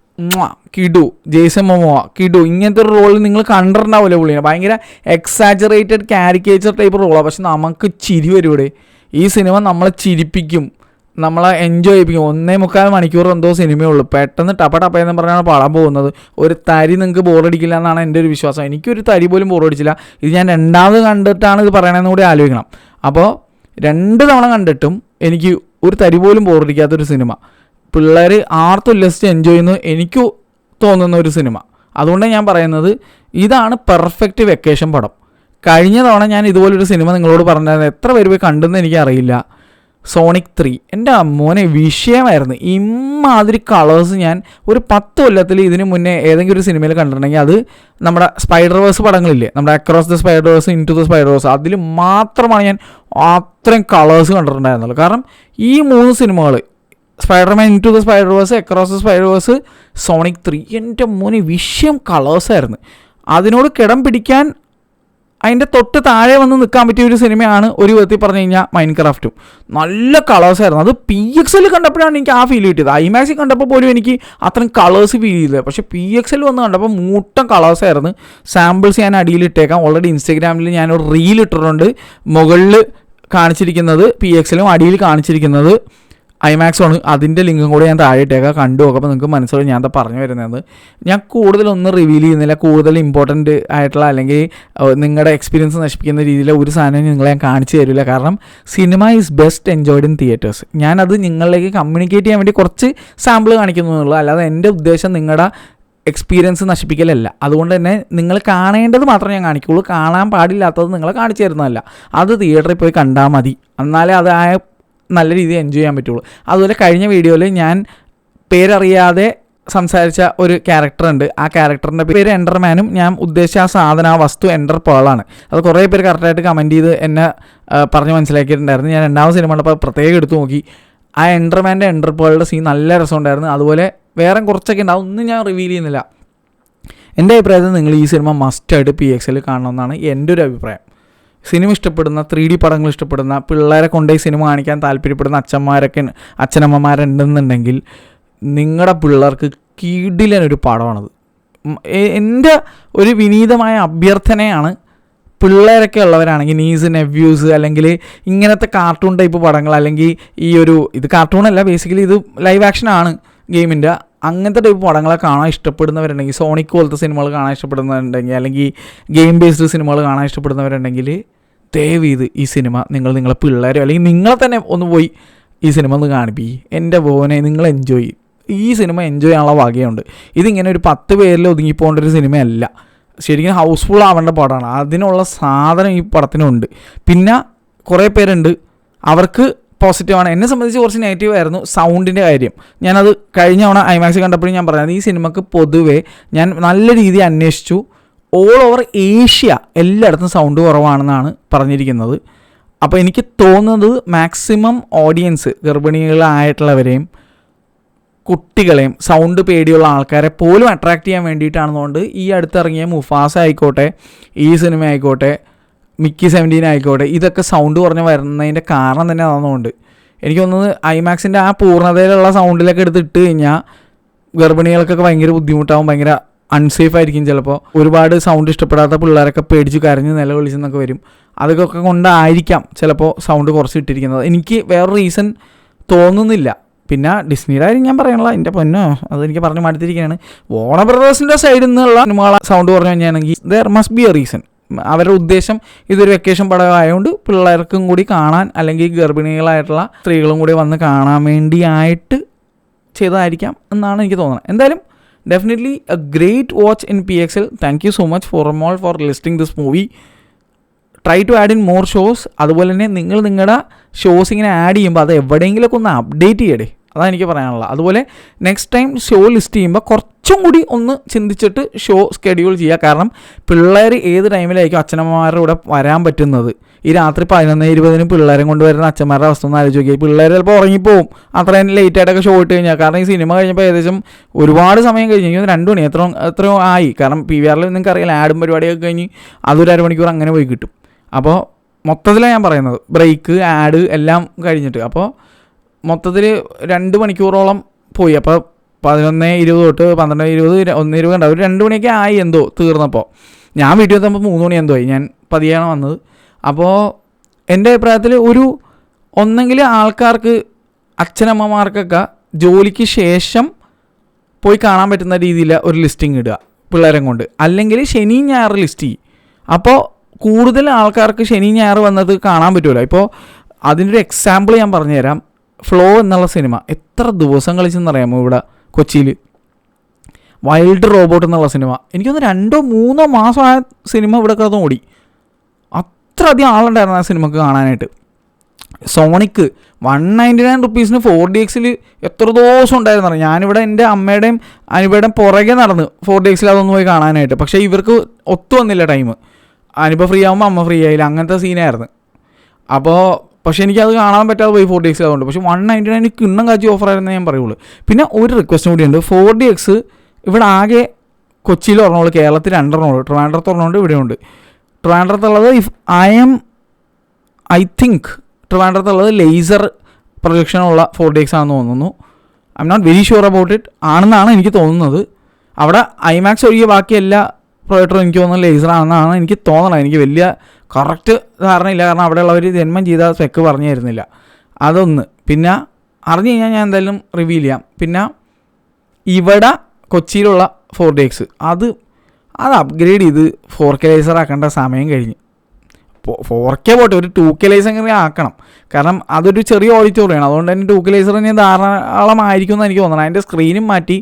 കിഡു, ജേസൺ മൊമോവ കിഡു, ഇങ്ങനത്തെ ഒരു റോൾ നിങ്ങൾ കണ്ടിട്ടുണ്ടാവില്ല പുള്ളിനെ. ഭയങ്കര എക്സാജറേറ്റഡ് കാരിക്കേച്ചർ ടൈപ്പ് റോളാണ്, പക്ഷെ നമുക്ക് ചിരി വരൂടെ. ഈ സിനിമ നമ്മളെ ചിരിപ്പിക്കും, നമ്മളെ എൻജോയ് ചെയ്യിപ്പിക്കും. 1.25 മണിക്കൂർ എന്തോ സിനിമയുള്ളൂ, പെട്ടെന്ന് ടപ്പയെന്ന് പറഞ്ഞാണ് പാടാൻ പോകുന്നത്. ഒരു തരി നിങ്ങൾക്ക് ബോറടിക്കില്ല എന്നാണ് എൻ്റെ ഒരു വിശ്വാസം. എനിക്കൊരു തരി പോലും ബോറടിച്ചില്ല. ഇത് ഞാൻ രണ്ടാമത് കണ്ടിട്ടാണ് ഇത് പറയണമെന്ന് കൂടി ആലോചിക്കണം. അപ്പോൾ 2 തവണ കണ്ടിട്ടും എനിക്ക് ഒരു തരി പോലും ബോറടിക്കാത്തൊരു സിനിമ, പിള്ളേർ ആർത്തുല്ലസിച്ച് എൻജോയ് ചെയ്യുന്നു എനിക്ക് തോന്നുന്ന ഒരു സിനിമ. അതുകൊണ്ടാണ് ഞാൻ പറയുന്നത് ഇതാണ് പെർഫെക്റ്റ് വെക്കേഷൻ പടം. കഴിഞ്ഞ തവണ ഞാൻ ഇതുപോലൊരു സിനിമ നിങ്ങളോട് പറഞ്ഞായിരുന്നു, എത്ര പേര് പോയി കണ്ടെന്ന് എനിക്കറിയില്ല, സോണിക് 3. എൻ്റെ അമ്മോനെ വിഷയമായിരുന്നു. ഇമ്മാതിരി കളേഴ്സ് ഞാൻ ഒരു 10 കൊല്ലത്തിൽ ഇതിന് മുന്നേ ഏതെങ്കിലും ഒരു സിനിമയിൽ കണ്ടിട്ടുണ്ടെങ്കിൽ അത് നമ്മുടെ സ്പൈഡർവേഴ്സ് പടങ്ങളില്ലേ, നമ്മുടെ across the Spiderverse, into the Spiderverse, അതിൽ മാത്രമാണ് ഞാൻ അത്രയും കളേഴ്സ് കണ്ടിട്ടുണ്ടായിരുന്നുള്ളൂ. കാരണം ഈ 3 സിനിമകൾ, Spiderman into the Spiderverse, across the Spiderverse, Sonic 3, എൻ്റെ മോനെ വിഷയം കളേഴ്സായിരുന്നു. അതിനോട് കിടം പിടിക്കാൻ അതിൻ്റെ തൊട്ട് താഴെ വന്ന് നിൽക്കാൻ പറ്റിയ ഒരു സിനിമയാണ് ഒരു വിധത്തിൽ പറഞ്ഞു കഴിഞ്ഞാൽ മൈൻക്രാഫ്റ്റും. നല്ല കളേഴ്സായിരുന്നു. അത് PXL കണ്ടപ്പോഴാണ് എനിക്ക് ആ ഫീൽ കിട്ടിയത്. IMAX കണ്ടപ്പോൾ പോലും എനിക്ക് അത്രയും കളേഴ്സ് ഫീൽ ചെയ്തില്ല. പക്ഷേ PXL വന്ന് കണ്ടപ്പോൾ മൂട്ടം കളേഴ്സായിരുന്നു. സാമ്പിൾസ് ഞാൻ അടിയിലിട്ടേക്കാം. ഓൾറെഡി ഇൻസ്റ്റഗ്രാമിൽ ഞാനൊരു റീൽ ഇട്ടിട്ടുണ്ട്. മുകളിൽ കാണിച്ചിരിക്കുന്നത് PXLും അടിയിൽ കാണിച്ചിരിക്കുന്നത് IMAX ആണ്. അതിൻ്റെ ലിങ്കും കൂടെ ഞാൻ താഴെ ഇട്ടേക്കാം, കണ്ടു നോക്കാം. അപ്പോൾ നിങ്ങൾക്ക് മനസ്സിലാവും ഞാൻ എന്താ പറഞ്ഞു വരുന്നത്. ഞാൻ കൂടുതലൊന്നും റിവീൽ ചെയ്യുന്നില്ല, കൂടുതൽ ഇമ്പോർട്ടൻ്റ് ആയിട്ടുള്ള അല്ലെങ്കിൽ നിങ്ങളുടെ എക്സ്പീരിയൻസ് നശിപ്പിക്കുന്ന രീതിയിൽ ഒരു സാധനം നിങ്ങളെ ഞാൻ കാണിച്ചു തരില്ല. കാരണം cinema is best enjoyed in theatres. ഞാനത് നിങ്ങളിലേക്ക് കമ്മ്യൂണിക്കേറ്റ് ചെയ്യാൻ വേണ്ടി കുറച്ച് സാമ്പിൾ കാണിക്കുന്നുള്ളൂ, അല്ലാതെ എൻ്റെ ഉദ്ദേശം നിങ്ങളുടെ എക്സ്പീരിയൻസ് നശിപ്പിക്കലല്ല. അതുകൊണ്ട് തന്നെ നിങ്ങൾ കാണേണ്ടത് മാത്രമേ ഞാൻ കാണിക്കുകയുള്ളൂ, കാണാൻ പാടില്ലാത്തത് നിങ്ങളെ കാണിച്ചു തരുന്നതല്ല. അത് തിയേറ്ററിൽ പോയി കണ്ടാൽ മതി, എന്നാലേ അത് നല്ല രീതിയിൽ എൻജോയ് ചെയ്യാൻ പറ്റുള്ളൂ. അതുപോലെ കഴിഞ്ഞ വീഡിയോയിൽ ഞാൻ പേരറിയാതെ സംസാരിച്ച ഒരു ക്യാരക്ടറുണ്ട്. ആ ക്യാരക്ടറിൻ്റെ പേര് എൻഡർമാനും ഞാൻ ഉദ്ദേശിച്ച ആ സാധനം, ആ വസ്തു എൻഡർ പേളാണ്. അത് കുറേ പേര് കറക്റ്റായിട്ട് കമൻറ്റ് ചെയ്ത് എന്നെ പറഞ്ഞ് മനസ്സിലാക്കിയിട്ടുണ്ടായിരുന്നു. ഞാൻ 2ാമത് സിനിമ കണ്ടപ്പോൾ പ്രത്യേകം എടുത്തു നോക്കി. ആ എൻഡർമാൻ്റെ എൻഡർ പേളുടെ സീൻ നല്ല രസമുണ്ടായിരുന്നു. അതുപോലെ വേറെ കുറച്ചൊക്കെ ഉണ്ട്, അതൊന്നും ഞാൻ റിവീൽ ചെയ്യുന്നില്ല. എൻ്റെ അഭിപ്രായത്തിൽ നിങ്ങൾ ഈ സിനിമ മസ്റ്റായിട്ട് PXL കാണണമെന്നാണ് എൻ്റെ ഒരു അഭിപ്രായം. സിനിമ ഇഷ്ടപ്പെടുന്ന, 3D പടങ്ങൾ ഇഷ്ടപ്പെടുന്ന, പിള്ളേരെ കൊണ്ടുപോയി സിനിമ കാണിക്കാൻ താല്പര്യപ്പെടുന്ന അച്ഛനമ്മമാരുണ്ടെന്നുണ്ടെങ്കിൽ നിങ്ങളുടെ പിള്ളേർക്ക് കിടിലനൊരു പടമാണത്. എൻ്റെ ഒരു വിനീതമായ അഭ്യർത്ഥനയാണ്, പിള്ളേരൊക്കെ ഉള്ളവരാണെങ്കിൽ നീസ്, നെവ്യൂസ്, അല്ലെങ്കിൽ ഇങ്ങനത്തെ കാർട്ടൂൺ ടൈപ്പ് പടങ്ങൾ, അല്ലെങ്കിൽ ഇത് കാർട്ടൂണല്ല, ബേസിക്കലി ഇത് ലൈവ് ആക്ഷനാണ് ഗെയിമിൻ്റെ, അങ്ങനത്തെ ടൈപ്പ് പടങ്ങളെ കാണാൻ ഇഷ്ടപ്പെടുന്നവരുണ്ടെങ്കിൽ, സോണിക് പോലത്തെ സിനിമകൾ കാണാൻ ഇഷ്ടപ്പെടുന്നവരുണ്ടെങ്കിൽ, അല്ലെങ്കിൽ ഗെയിം ബേസ്ഡ് സിനിമകൾ കാണാൻ ഇഷ്ടപ്പെടുന്നവരുണ്ടെങ്കിൽ ദയവ് ചെയ്ത് ഈ സിനിമ നിങ്ങളെ പിള്ളേരോ അല്ലെങ്കിൽ നിങ്ങളെ തന്നെ ഒന്ന് പോയി ഈ സിനിമ ഒന്ന് കാണിപ്പിക്കും. എൻ്റെ മോനെ നിങ്ങൾ എൻജോയ് ചെയ്യും. ഈ സിനിമ എൻജോയ് ചെയ്യാനുള്ള വകയുണ്ട്. ഇതിങ്ങനെ ഒരു 10 പേരിൽ ഒതുങ്ങിപ്പോകേണ്ട ഒരു സിനിമയല്ല, ശരിക്കും ഹൗസ്ഫുൾ ആവേണ്ട പടമാണ്. അതിനുള്ള സാധനം ഈ പടത്തിനുണ്ട്. പിന്നെ കുറേ പേരുണ്ട് അവർക്ക് പോസിറ്റീവാണ്. എന്നെ സംബന്ധിച്ച് കുറച്ച് നെഗറ്റീവ് ആയിരുന്നു സൗണ്ടിൻ്റെ കാര്യം. ഞാനത് കഴിഞ്ഞ തവണ IMAX കണ്ടപ്പോഴും ഞാൻ പറഞ്ഞത്, ഈ സിനിമക്ക് പൊതുവേ ഞാൻ നല്ല രീതിയിൽ അന്വേഷിച്ചു, ഓൾ ഓവർ ഏഷ്യ എല്ലായിടത്തും സൗണ്ട് കുറവാണെന്നാണ് പറഞ്ഞിരിക്കുന്നത്. അപ്പോൾ എനിക്ക് തോന്നുന്നത് മാക്സിമം ഓഡിയൻസ് ഗർഭിണികളായിട്ടുള്ളവരെയും കുട്ടികളെയും സൗണ്ട് പേടിയുള്ള ആൾക്കാരെ പോലും അട്രാക്റ്റ് ചെയ്യാൻ വേണ്ടിയിട്ടാണെന്നുകൊണ്ട് ഈ അടുത്തിറങ്ങിയ മുഫാസ ആയിക്കോട്ടെ, ഈ സിനിമ ആയിക്കോട്ടെ, മിക്കി 17 ആയിക്കോട്ടെ, ഇതൊക്കെ സൗണ്ട് കുറഞ്ഞ് വരുന്നതിൻ്റെ കാരണം തന്നെ അതെന്നുകൊണ്ട് എനിക്ക് തോന്നുന്നത് ഐമാക്സിൻ്റെ ആ പൂർണ്ണതയിലുള്ള സൗണ്ടിലൊക്കെ എടുത്തിട്ട് കഴിഞ്ഞാൽ ഗർഭിണികൾക്കൊക്കെ ഭയങ്കര ബുദ്ധിമുട്ടാവും, ഭയങ്കര അൺസേഫ് ആയിരിക്കും. ചിലപ്പോൾ ഒരുപാട് സൗണ്ട് ഇഷ്ടപ്പെടാത്ത പിള്ളേരൊക്കെ പേടിച്ച് കരഞ്ഞ് നിലവിളിച്ചെന്നൊക്കെ വരും. അതൊക്കെ കൊണ്ടായിരിക്കാം ചിലപ്പോൾ സൗണ്ട് കുറച്ച് ഇട്ടിരിക്കുന്നത്. എനിക്ക് വേറൊരു റീസൺ തോന്നുന്നില്ല. പിന്നെ ഡിസ്നിയുടെ കാര്യം ഞാൻ പറയണല്ലോ, എൻ്റെ പൊന്നോ അതെനിക്ക് പറഞ്ഞ് മടുത്തിരിക്കുകയാണ്. വാർണർ ബ്രദേഴ്സിൻ്റെ സൈഡിൽ നിന്നുള്ള സിനിമകളെ സൗണ്ട് കുറഞ്ഞു കഴിഞ്ഞാണെങ്കിൽ there must be a reason. അവരുടെ ഉദ്ദേശം ഇതൊരു വെക്കേഷൻ പടമായതുകൊണ്ട് പിള്ളേർക്കും കൂടി കാണാൻ, അല്ലെങ്കിൽ ഗർഭിണികളായിട്ടുള്ള സ്ത്രീകളും കൂടി വന്ന് കാണാൻ വേണ്ടിയായിട്ട് ചെയ്തതായിരിക്കാം എന്നാണ് എനിക്ക് തോന്നുന്നത്. എന്തായാലും definitely a great watch in PXL. Thank you so much ഫോർമോൾ for listing this movie. Try to add in more shows. അതുപോലെ തന്നെ നിങ്ങൾ നിങ്ങളുടെ ഷോസ് ഇങ്ങനെ ആഡ് ചെയ്യുമ്പോൾ അത് എവിടെയെങ്കിലുമൊക്കെ ഒന്ന് അപ്ഡേറ്റ് ചെയ്യടേ, അതാണ് എനിക്ക് പറയാനുള്ളത്. അതുപോലെ നെക്സ്റ്റ് ടൈം ഷോ ലിസ്റ്റ് ചെയ്യുമ്പോൾ കുറച്ചും കൂടി ഒന്ന് ചിന്തിച്ചിട്ട് ഷോ സ്കെഡ്യൂൾ ചെയ്യുക. കാരണം പിള്ളേർ ഏത് ടൈമിലായിരിക്കും അച്ഛനമ്മമാരുടെ കൂടെ വരാൻ പറ്റുന്നത്? ഈ രാത്രി 11:20 പിള്ളേരെ കൊണ്ടുവരുന്ന അച്ഛന്മാരുടെ അവസ്ഥ ഒന്ന് ആലോചിച്ച് നോക്കിയാൽ പിള്ളേർ ചിലപ്പോൾ ഉറങ്ങിപ്പോവും അത്രയും ലേറ്റായിട്ടൊക്കെ ഷോ ഇട്ട് കഴിഞ്ഞാൽ. കാരണം ഈ സിനിമ കഴിഞ്ഞപ്പോൾ ഏകദേശം ഒരുപാട് സമയം കഴിഞ്ഞ് 2 മണി എത്രയോ ആയി. കാരണം PVRൽ നിങ്ങൾക്ക് അറിയില്ല, ആഡും പരിപാടിയൊക്കെ കഴിഞ്ഞ് അതൊരു അരമണിക്കൂർ അങ്ങനെ പോയി കിട്ടും. അപ്പോൾ മൊത്തത്തിലാണ് ഞാൻ പറയുന്നത്, ബ്രേക്ക് ആഡ് എല്ലാം കഴിഞ്ഞിട്ട്. അപ്പോൾ മൊത്തത്തിൽ 2 മണിക്കൂറോളം പോയി. അപ്പോൾ 11:20 തൊട്ട് 12:20 1:20 ഉണ്ടാവും, ഒരു 2 മണിയൊക്കെ ആയി എന്തോ തീർന്നപ്പോൾ. ഞാൻ വീട്ടിൽ എത്തുമ്പോൾ 3 മണി എന്തോ ആയി. ഞാൻ പതിയാണ് വന്നത്. അപ്പോൾ എൻ്റെ അഭിപ്രായത്തിൽ ഒന്നെങ്കിൽ ആൾക്കാർക്ക് അച്ഛനമ്മമാർക്കൊക്കെ ജോലിക്ക് ശേഷം പോയി കാണാൻ പറ്റുന്ന രീതിയിൽ ഒരു ലിസ്റ്റിംഗ് ഇടുക പിള്ളേരെ കൊണ്ട്, അല്ലെങ്കിൽ ശനി ഞായർ ലിസ്റ്റ് ചെയ്യും. അപ്പോൾ കൂടുതൽ ആൾക്കാർക്ക് ശനി ഞായർ വന്നത് കാണാൻ പറ്റുമല്ലോ. ഇപ്പോൾ അതിൻ്റെ ഒരു എക്സാമ്പിൾ ഞാൻ പറഞ്ഞുതരാം. ഫ്ലോ എന്നുള്ള സിനിമ എത്ര ദിവസം കളിച്ചെന്നറിയാമോ ഇവിടെ കൊച്ചിയിൽ? വൈൽഡ് റോബോട്ട് എന്നുള്ള സിനിമ എനിക്കൊന്ന് 2-3 മാസമായ സിനിമ ഇവിടെ കിടന്ന് ഓടി. അത്ര അധികം ആളുണ്ടായിരുന്നു ആ സിനിമക്ക് കാണാനായിട്ട്. സോണിക്ക് 199 റുപ്പീസിന് 4DXൽ എത്ര ദിവസം ഉണ്ടായിരുന്നു. ഞാനിവിടെ എൻ്റെ അമ്മയുടെയും അനുപയുടെയും പുറകെ നടന്ന് 4DXൽ അതൊന്ന് പോയി കാണാനായിട്ട്. പക്ഷേ ഇവർക്ക് ഒത്തു വന്നില്ല ടൈം. അനുപ ഫ്രീ ആകുമ്പോൾ അമ്മ ഫ്രീ ആയില്ല, അങ്ങനത്തെ സീനായിരുന്നു. അപ്പോൾ പക്ഷേ എനിക്കത് കാണാൻ പറ്റാതെ പോയി 4DX അതുകൊണ്ട്. പക്ഷേ 199 കിണ്ണം കാച്ചി ഓഫറായിരുന്നേ ഞാൻ പറയുള്ളൂ. പിന്നെ ഒരു റിക്വസ്റ്റും കൂടിയുണ്ട്. 4DX ഇവിടെ ആകെ കൊച്ചിയിൽ ഒരെണ്ണമുള്ളൂ, കേരളത്തിൽ 2 എണ്ണമുള്ളൂ, ട്രിവാൻഡ്രത്ത് ഒരെണ്ണമുണ്ട്, ഇവിടെയുണ്ട്. ട്രിവാൻഡ്രത്തുള്ളത് ഐ തിങ്ക് ട്രിവാൻഡ്രത്തുള്ളത് ലേസർ പ്രൊജക്ഷനുള്ള 4DX ആണെന്ന് തോന്നുന്നു. I'm not very sure about it, ആണെന്നാണ് എനിക്ക് തോന്നുന്നത്. അവിടെ ഐമാക്സ് ഒഴികെ ബാക്കി എല്ലാ പ്രൊജക്ടറും എനിക്ക് തോന്നുന്നത് ലേസറാണെന്നാണ് എനിക്ക് തോന്നണം. എനിക്ക് വലിയ കറക്റ്റ് ധാരണയില്ല, കാരണം അവിടെയുള്ളവർ ജന്മം ചെയ്ത സ്പെക്ക് പറഞ്ഞു തരുന്നില്ല. അതൊന്ന്. പിന്നെ അറിഞ്ഞു കഴിഞ്ഞാൽ ഞാൻ എന്തായാലും റിവീൽ ചെയ്യാം. പിന്നെ ഇവിടെ കൊച്ചിയിലുള്ള 4DX അത് അപ്ഗ്രേഡ് ചെയ്ത് 4K ലേസർ ആക്കേണ്ട സമയം കഴിഞ്ഞ്. 4K പോട്ടെ, ഒരു 2K ലേസർ എങ്ങനെ ആക്കണം. കാരണം അതൊരു ചെറിയ ഓഡിറ്റോറിയമാണ്, അതുകൊണ്ട് തന്നെ 2K ലേസർ തന്നെ ധാരാളമായിരിക്കും എന്ന് എനിക്ക് തോന്നണം. അതിൻ്റെ സ്ക്രീനും മാറ്റി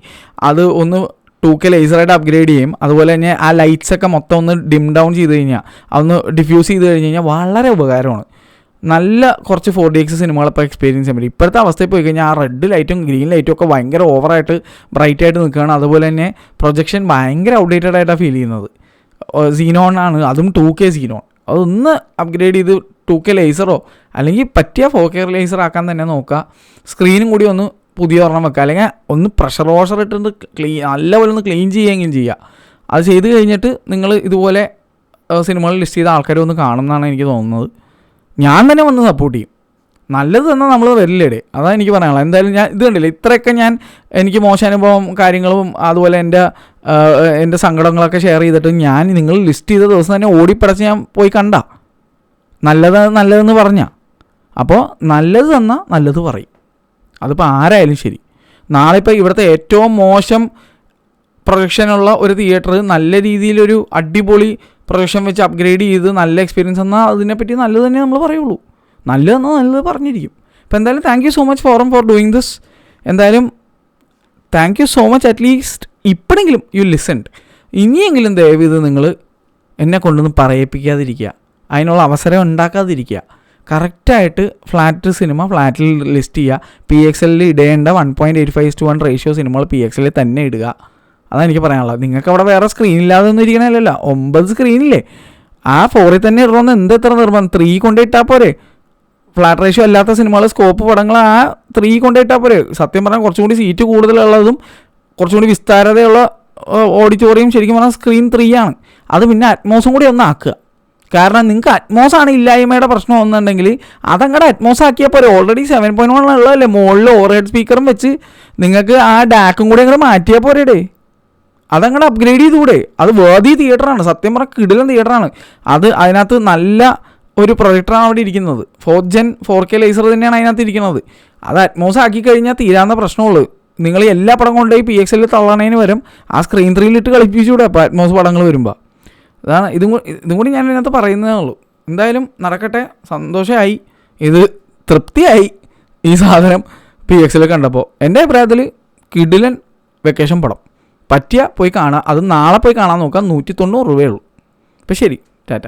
അത് ഒന്ന് 2K ലേസറായിട്ട് അപ്ഗ്രേഡ് ചെയ്യും. അതുപോലെ തന്നെ ആ ലൈറ്റ്സൊക്കെ മൊത്തം ഒന്ന് ഡിം ഡൗൺ ചെയ്ത് കഴിഞ്ഞാൽ, അതൊന്ന് ഡിഫ്യൂസ് ചെയ്ത് കഴിഞ്ഞ് കഴിഞ്ഞാൽ വളരെ ഉപകാരമാണ്. നല്ല കുറച്ച് 4DX സിനിമകളിപ്പോൾ എക്സ്പീരിയൻസ് ചെയ്യാൻ പറ്റും. ഇപ്പോഴത്തെ അവസ്ഥയിൽ പോയി കഴിഞ്ഞാൽ ആ റെഡ് ലൈറ്റും ഗ്രീൻ ലൈറ്റും ഒക്കെ ഭയങ്കര ഓവറായിട്ട് ബ്രൈറ്റായിട്ട് നിൽക്കുകയാണ്. അതുപോലെ തന്നെ പ്രൊജക്ഷൻ ഭയങ്കര ഔട്ട്ഡേറ്റഡ് ആയിട്ടാണ് ഫീൽ ചെയ്യുന്നത്. സീനോൺ ആണ്, അതും 2K സീനോൺ. അതൊന്ന് അപ്ഗ്രേഡ് ചെയ്ത് 2K ലേസറോ അല്ലെങ്കിൽ പറ്റിയ 4K ലേസർ ആക്കാൻ തന്നെ നോക്കുക. സ്ക്രീനും കൂടി ഒന്ന് പുതിയ ഒരെണ്ണം വെക്കുക, അല്ലെങ്കിൽ ഒന്ന് പ്രഷർ വാഷർ ഇട്ടിട്ട് നല്ലപോലെ ഒന്ന് ക്ലീൻ ചെയ്യുകയെങ്കിലും ചെയ്യുക. അത് ചെയ്ത് കഴിഞ്ഞിട്ട് നിങ്ങൾ ഇതുപോലെ സിനിമകൾ ലിസ്റ്റ് ചെയ്ത ആൾക്കാരെ ഒന്ന് കാണുമെന്നാണ് എനിക്ക് തോന്നുന്നത്. ഞാൻ തന്നെ വന്ന് സപ്പോർട്ട് ചെയ്യും. നല്ലത് തന്നെ നമ്മൾ വരില്ലേടേ, അതാണ് എനിക്ക് പറയാനുള്ളത്. എന്തായാലും ഞാൻ ഇത് കണ്ടില്ല, ഇത്രയൊക്കെ എനിക്ക് മോശാനുഭവം കാര്യങ്ങളും അതുപോലെ എൻ്റെ സങ്കടങ്ങളൊക്കെ ഷെയർ ചെയ്തിട്ട് ഞാൻ നിങ്ങൾ ലിസ്റ്റ് ചെയ്ത ദിവസം തന്നെ ഓടിപ്പടച്ച് ഞാൻ പോയി കണ്ട നല്ലതെന്ന് പറഞ്ഞാൽ. അപ്പോൾ നല്ലത് തന്നാൽ നല്ലത് പറയും, അതിപ്പോൾ ആരായാലും ശരി. നാളെ ഇപ്പോൾ ഇവിടുത്തെ ഏറ്റവും മോശം പ്രൊജക്ഷനുള്ള ഒരു തിയേറ്റർ നല്ല രീതിയിലൊരു അടിപൊളി പ്രൊജക്ഷൻ വെച്ച് അപ്ഗ്രേഡ് ചെയ്ത് നല്ല എക്സ്പീരിയൻസ് എന്നാൽ അതിനെപ്പറ്റി നല്ലത് തന്നെ നമ്മൾ പറയുള്ളൂ. നല്ലതെന്നാൽ നല്ലത് പറഞ്ഞിരിക്കും. അപ്പോൾ എന്തായാലും thank you so much for doing this. എന്തായാലും thank you so much. At least ഇപ്പോഴെങ്കിലും യു ലിസൺഡ്. ഇനിയെങ്കിലും ദയവ് ഇത് നിങ്ങൾ എന്നെ കൊണ്ടൊന്ന് പറയിപ്പിക്കാതിരിക്കുക, അതിനുള്ള അവസരം ഉണ്ടാക്കാതിരിക്കുക. കറക്റ്റായിട്ട് ഫ്ലാറ്റിൽ ലിസ്റ്റ് ചെയ്യുക. PXL ഇടേണ്ട 1.85:1 റേഷ്യോ സിനിമകൾ PXL തന്നെ ഇടുക. അതാണ് എനിക്ക് പറയാനുള്ളത്. നിങ്ങൾക്ക് അവിടെ വേറെ സ്ക്രീനില്ലാതെ ഒന്നും ഇരിക്കണമല്ലോ, 9 സ്ക്രീനില്ലേ, ആ 4 തന്നെ ഇടണമെന്ന് എത്ര നിർബന്ധം? 3 കൊണ്ടിട്ടാൽ പോരെ? ഫ്ലാറ്റ് റേഷ്യോ അല്ലാത്ത സിനിമകൾ, സ്കോപ്പ് പടങ്ങൾ ആ 3 കൊണ്ടിട്ടാൽ പോരെ. സത്യം പറഞ്ഞാൽ കുറച്ചും കൂടി സീറ്റ് കൂടുതലുള്ളതും കുറച്ചും കൂടി വിസ്താരതയുള്ള ഓഡിറ്റോറിയം ശരിക്കും പറഞ്ഞാൽ സ്ക്രീൻ 3 ആണ്. അത് പിന്നെ അറ്റ്മോസും കൂടി ഒന്ന് ആക്കുക. കാരണം നിങ്ങൾക്ക് അറ്റ്മോസാണ് ഇല്ലായ്മയുടെ പ്രശ്നം ഒന്നുണ്ടെങ്കിൽ അതങ്ങടെ അറ്റ്മോസ് ആക്കിയാൽ പോരെ. ഓൾറെഡി 7.1 ഉള്ളതല്ലേ, മുകളിൽ ഓവർഹെഡ് സ്പീക്കറും വെച്ച് നിങ്ങൾക്ക് ആ ഡാക്കും കൂടി അങ്ങോട്ട് മാറ്റിയാൽ പോരേടേ. അതങ്ങോട്ട് അപ്ഗ്രേഡ് ചെയ്തുകൂടെ. അത് വേർതി തിയേറ്ററാണ്, സത്യം പറഞ്ഞാൽ കിടിലൻ തിയേറ്ററാണ് അത്. അതിനകത്ത് നല്ല ഒരു പ്രൊജക്ടറാണ് അവിടെ ഇരിക്കുന്നത്. 4th Gen 4K ലേസർ തന്നെയാണ് അതിനകത്ത് ഇരിക്കുന്നത്. അത് അറ്റ്മോസ് ആക്കി കഴിഞ്ഞാൽ തീരാവുന്ന പ്രശ്നമുള്ളൂ. നിങ്ങൾ എല്ലാ പടം കൊണ്ടുപോയി PXL തള്ളണേന് വരും ആ സ്ക്രീൻ 3 കളിപ്പിച്ചുകൂടെ അപ്പോൾ അറ്റ്മോസ് പടങ്ങൾ വരുമ്പോൾ. അതാണ് ഇതും കൂടി ഞാൻ ഇതിനകത്ത് പറയുന്നതേ ഉള്ളൂ. എന്തായാലും നടക്കട്ടെ, സന്തോഷമായി, ഇത് തൃപ്തിയായി ഈ സാധനം PXL കണ്ടപ്പോൾ. എൻ്റെ അഭിപ്രായത്തിൽ കിടിലൻ വെക്കേഷൻ പടം. പറ്റിയ പോയി കാണാം. അത് നാളെ പോയി കാണാൻ നോക്കാം. 190 രൂപയേ ഉള്ളൂ. അപ്പോൾ ശരി, ടാറ്റ.